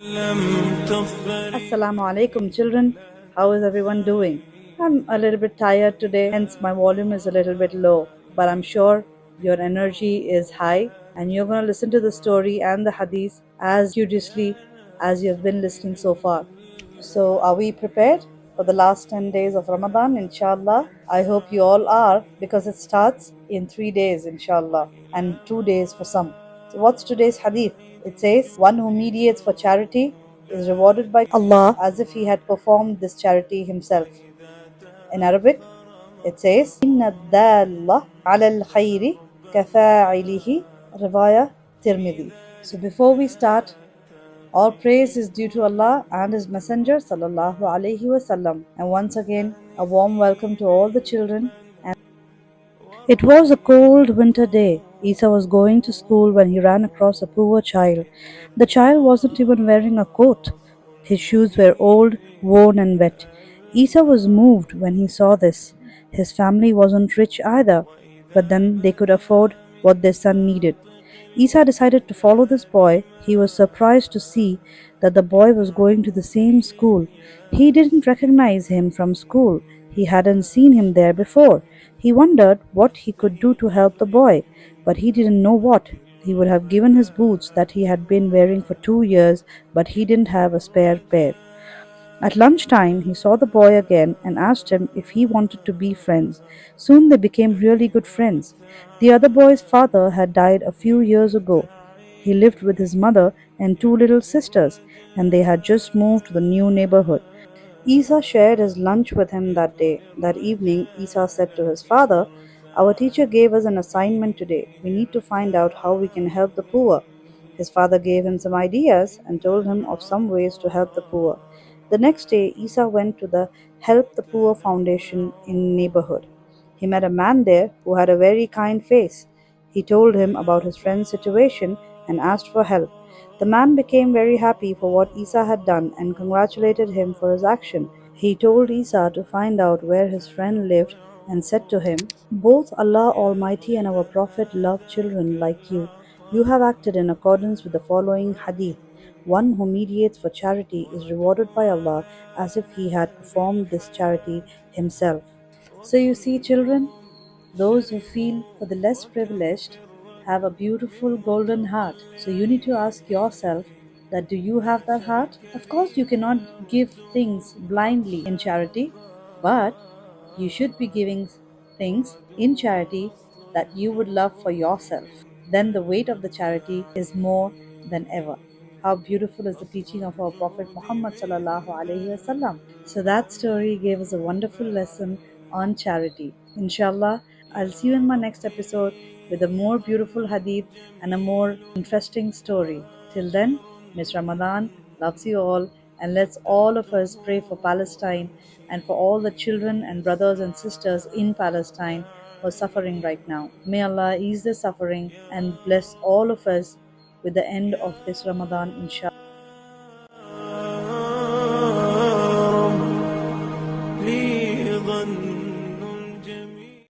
Assalamu Alaykom, children. How is everyone doing? I'm a little bit tired today, hence my volume is a little bit low, but I'm sure your energy is high and you're going to listen to the story and the hadith as curiously as you've been listening so far. So, are we prepared for the last 10 days of Ramadan, inshallah? I hope you all are, because it starts in 3 days, inshallah, and 2 days for some. So, what's today's hadith? It says, one who mediates for charity is rewarded by Allah as if he had performed this charity himself. In Arabic, it says, Inna dalla ala al-khayri kafa'ilihi, Riwayah Tirmidhi. So, before we start, all praise is due to Allah and His Messenger Sallallahu Alaihi Wasallam. And once again, a warm welcome to all the children. It was a cold winter day. Isa was going to school when he ran across a poor child. The child wasn't even wearing a coat. His shoes were old, worn, and wet. Isa was moved when he saw this. His family wasn't rich either, but then they could afford what their son needed. Isa decided to follow this boy. He was surprised to see that the boy was going to the same school. He didn't recognize him from school. He hadn't seen him there before. He wondered what he could do to help the boy, but he didn't know what. He would have given his boots that he had been wearing for 2 years, but he didn't have a spare pair. At lunchtime, he saw the boy again and asked him if he wanted to be friends. Soon they became really good friends. The other boy's father had died a few years ago. He lived with his mother and two little sisters, and they had just moved to the new neighborhood. Isa shared his lunch with him that day. That evening, Isa said to his father, "Our teacher gave us an assignment today. We need to find out how we can help the poor." His father gave him some ideas and told him of some ways to help the poor. The next day, Isa went to the Help the Poor Foundation in neighborhood. He met a man there who had a very kind face. He told him about his friend's situation and asked for help. The man became very happy for what Isa had done and congratulated him for his action. He told Isa to find out where his friend lived and said to him, "Both Allah Almighty and our Prophet love children like you. You have acted in accordance with the following hadith. One who mediates for charity is rewarded by Allah as if he had performed this charity himself." So you see, children, those who feel for the less privileged have a beautiful golden heart. So you need to ask yourself that, do you have that heart? Of course, you cannot give things blindly in charity, but you should be giving things in charity that you would love for yourself. Then the weight of the charity is more than ever. How beautiful is the teaching of our Prophet Muhammad sallallahu alaihi wasallam. So that story gave us a wonderful lesson on charity. Inshallah, I'll see you in my next episode with a more beautiful hadith and a more interesting story. Till then, Miss Ramadan loves you all, and let's all of us pray for Palestine and for all the children and brothers and sisters in Palestine who are suffering right now. May Allah ease their suffering and bless all of us with the end of this Ramadan, inshallah.